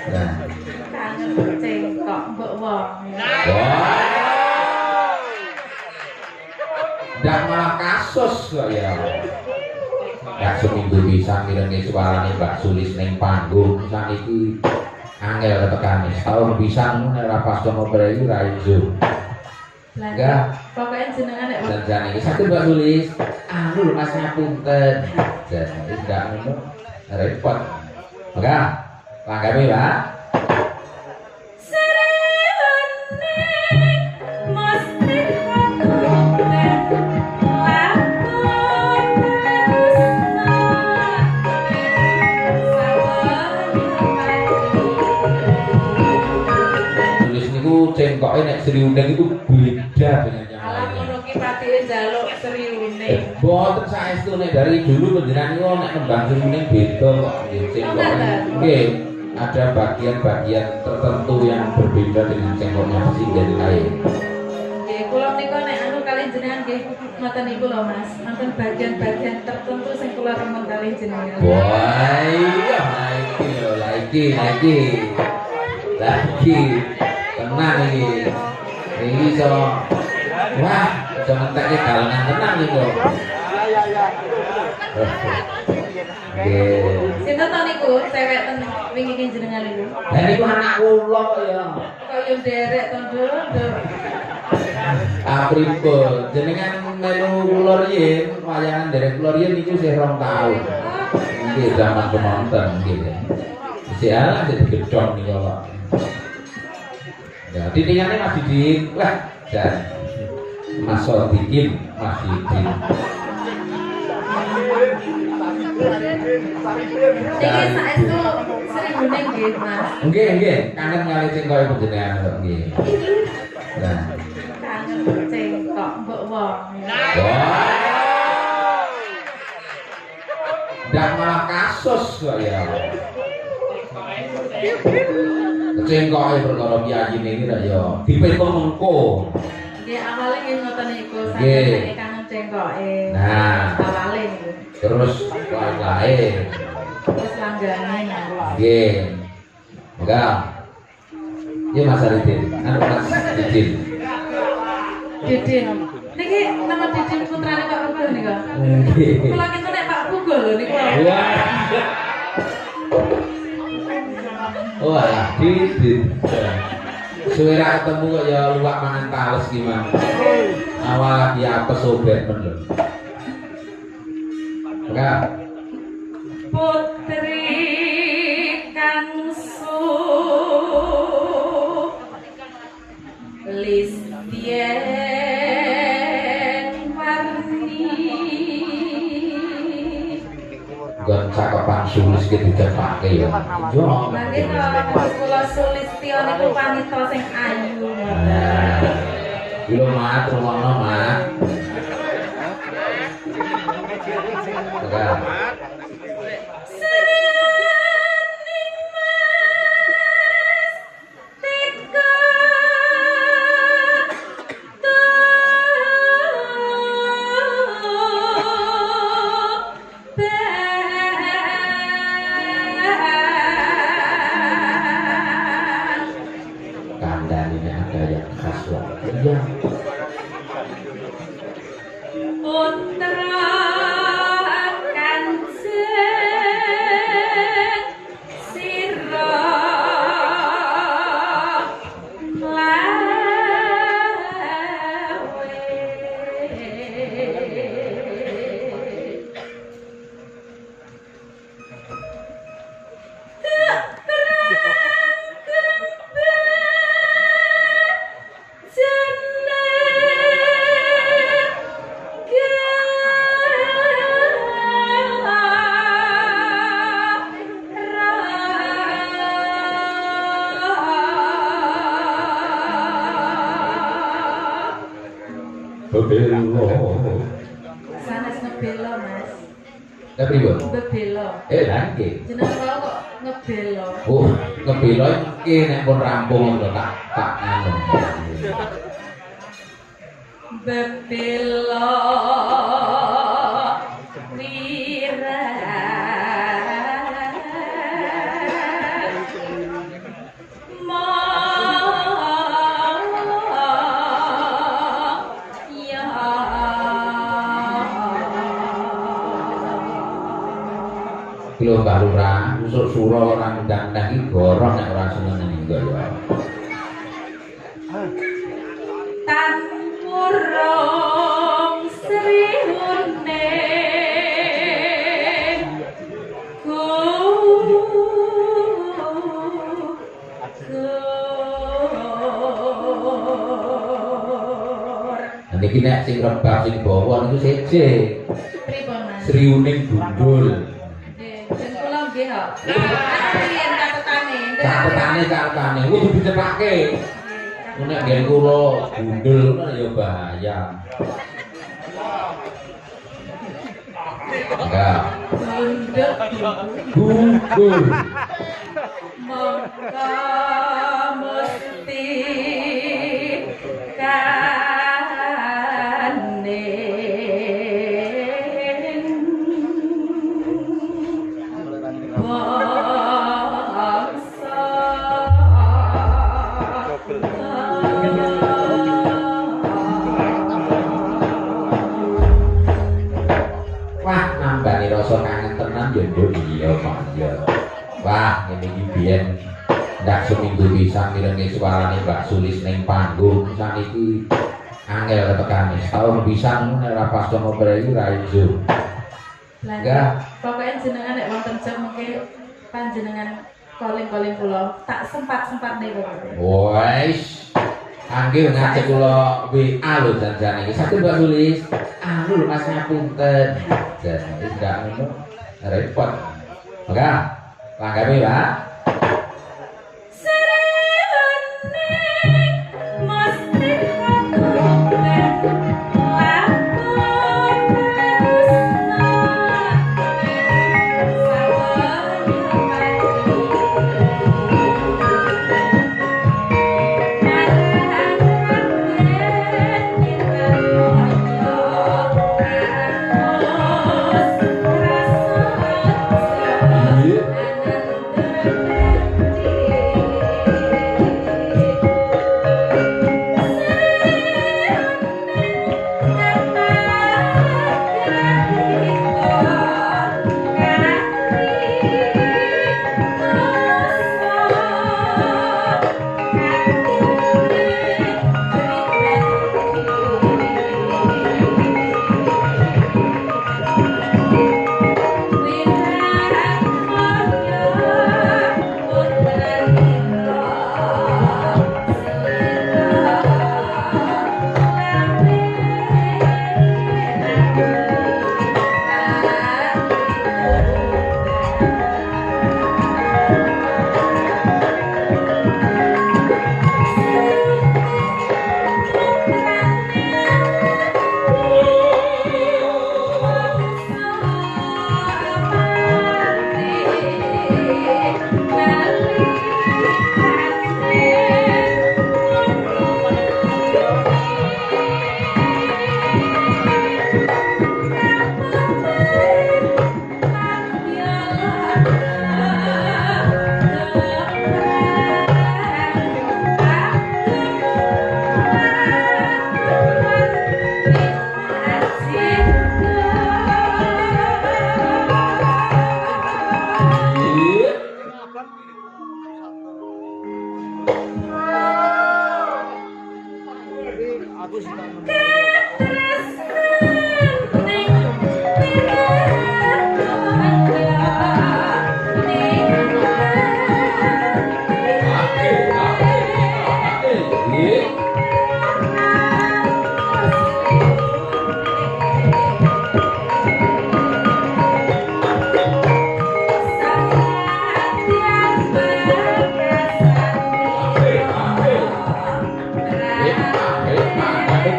Nah. Kangen cengkok mbok wong. Wah. Ndak malah kasus kok ya. Ya seminggu bisa mirenge suarane Mbak Sulis ning panggung saniki angel ketekane. Setahun pisan ora pas ngobrol iki ra iso. Enggak. Pokoknya jenengan nek Dan iki saged Mbak Sulis. Anu lho Mas ngapunten. Jadi ndak ngono repot. Enggak. Langgawe, Pak. Cengkoknya nek Sri Uning itu beda dengan yang lainnya. Alah ngono ki patine njaluk Sri Uning. Boten saestu nek dari dulu panjenengan niku nek nembang Sri Uning beda kok nggih cengkoknya. Nggih, ada bagian-bagian tertentu yang berbeda dengan cengkoknya presiden lain. Nggih, kula niku nek anu kali jenengan nggih ngoten niku lho Mas. Wonten bagian-bagian tertentu sing kula remen kali jenengan. Wah, iya lagi lho, lagi. Tenang iki. Iki iso wah, iso ngentekke dalangan tenang iki. Nggih. Sinten to niku cewek ten wingi ki jenengan niku? Lah niku anak kula ya. Kok yo nderek to, Nduk. Pripun? Jenengan melu kula riyin, wayangan nderek kula riyin niku sih 2 tahun. Nggih zaman penonton nggih. Isih ala sing gedhong niku kok. Ya, titingannya Mas Didin, wah, dan Mas Sodikin, Mas Didin. Iki saestu Sri Uning nggih, Mas. Nggih, kangen kali cengkok panjenengan kok nggih. Nah, Kangen cengkok mbok wong. wah. Ndak malah kasus kok ya. Cengkoke perkara piyayine iki ra ya dipetung mengko. Nggih, awale nggih ngoten niku, Nggih. sampeyan kangen cengkoke. Nah. Awale niku. Terus lain-lain. Terus langgane. Nggih. Enggak. Iya Mas Aridin, anu Mas Didin. Didin. Niki nama Didin putrane Pak Rubel niku. Nggih. Kula kinten nek Pak Bugol lho niku. Wah. Wah, Didin. Suwe ra ketemu kok ya luwak mangan tales gimana. Awal lagi apa sobek men lho. Enggak. Putri Kangsu Listien Warni Gon cakepan sulis gitu kan pakai ya. Yo. Mangke to kula Sulistyo niku wanita sing ayu. Yo mat rumono mat. Enggak. Sanes ngebelo, Mas. Tapi bu, Bebelo. lagi. Jeneng kula kok ngebelo. Oh, ngebelo iki nek pun rampung lho tak anu. Bebelo wira lurah usuk sura orang undang-undang iki gorong nek ora seneng engko ya. Tanmurong sriune niki nek sing rebah sing bawa niku seje. pripun Mas? Sriuning gundul. Nggih, yen kula nggih kok. Yen catetane. Catane kudu dicepake. Nek nggen kula gundul kan ya bahaya. Enggak. Gundul. Maka mesti rasa kangen tenan ya nduk iya Pak ya. Wah, ngene iki biyen ndak seminggu pisan mirenge suarane Mbak Sulis ning panggung saniki angel ketekane. Setahun pisan nek ora pas sama prei ra ijo. Enggak. Pokoke jenengan nek wonten jam mengke panjenengan calling-calling kula tak sempat-sempat niku. Wes. Anggil ngajak kula WA lho janjane iki. Satu Mbak Sulis. Anu Mas ngapunten. Jadi enggak ngono repot. Enggak. Langgawe, Pak.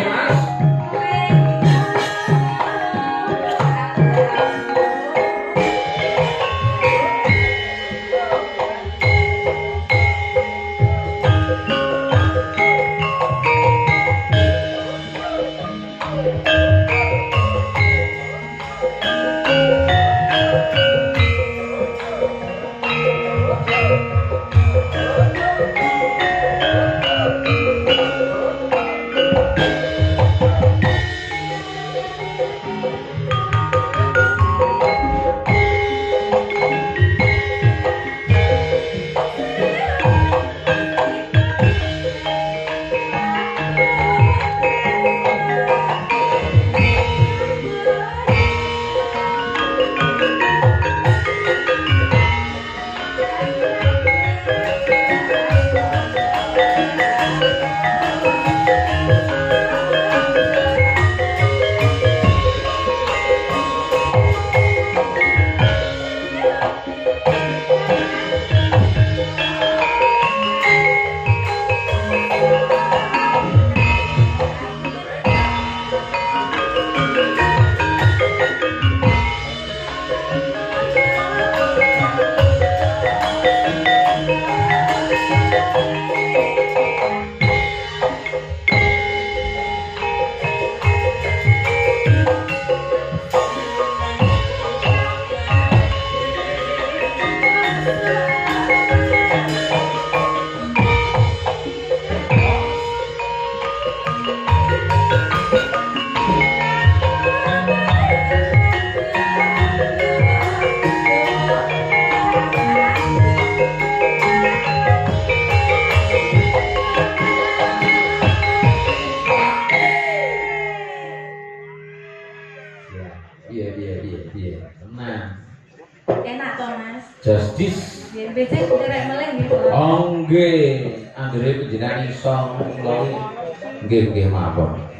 Mas. jis. Nggih, becik derek melih nggih kula. Oh nggih, anggere panjenengan iso kula nggih mawon.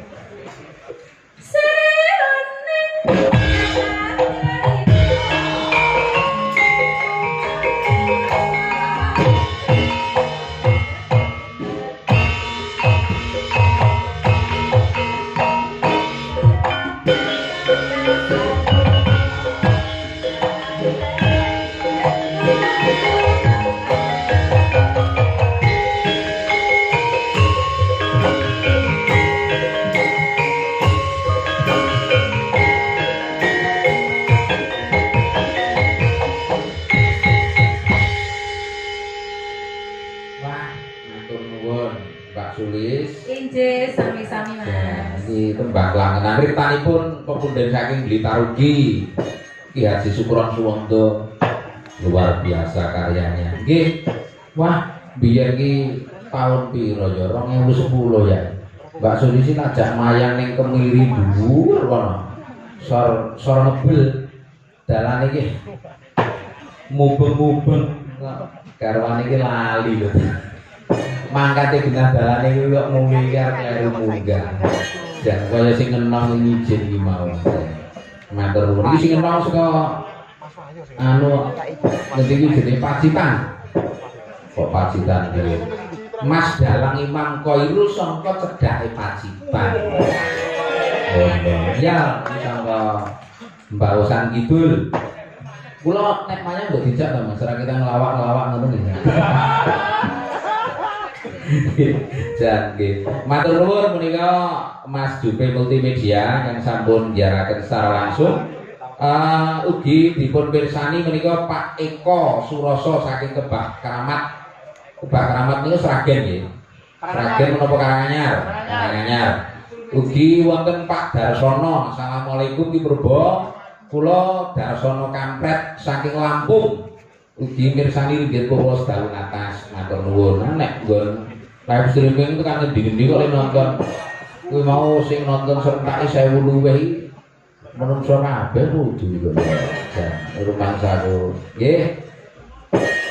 Injih, sami-sami Mas. Iki tembang langenan riptanipun pepunden saking Blitarugi. Ki Haji Sukron Suwondo. Luar biasa karyanya. Nggih. Wah, biyen ki tahun piro ya? 2010 ya. Mbak Sulisi ngajak mayang ning Kemiri dhuwur kono. Sor ngebel. Dalan iki mubeng-mubeng. Garwane iki lali lho. Mangkate genah dalane kuwi kok muni karo kleru munggah. Jan kaya sing ngenong ngijin iki mau. Matur nuwun. Iki sing ngenong saka anu ngendi iki jenenge Pacitan. Kok Pacitan iki? Mas Dalang Imam Khairul sangka cedhake Pacitan. Oh, ya, sangka Mbak Usan Kidul. Kula nek maya mbok dijak to Mas, ora kita ngelawak-ngelawak ngono nggih. Jan nggih. Matur nuwun menika Mas Jupe Multimedia yang sampun nyiaraken secara langsung. Ugi dipun pirsani menika Pak Eko Suroso saking Kebak Keramat. Kebak Keramat niku Sragen nggih. Sragen menapa Karanganyar? Karanganyar. Ugi wonten Pak Darsono. Assalamualaikum Ki Purba. Kula Darsono Kampret saking Lampung. Ugi mirsani nggih kula sedawun atas. Matur nuwun. Nek nggon live streaming itu kan ngendi-ngendi kok nonton. Kuwi mau sing nonton serentake 1000 luwih iki menungso kabeh kudu kok. Rumah saku. Nggih.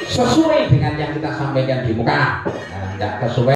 Sesuai dengan yang kita sampaikan di muka. Nah, enggak sesuai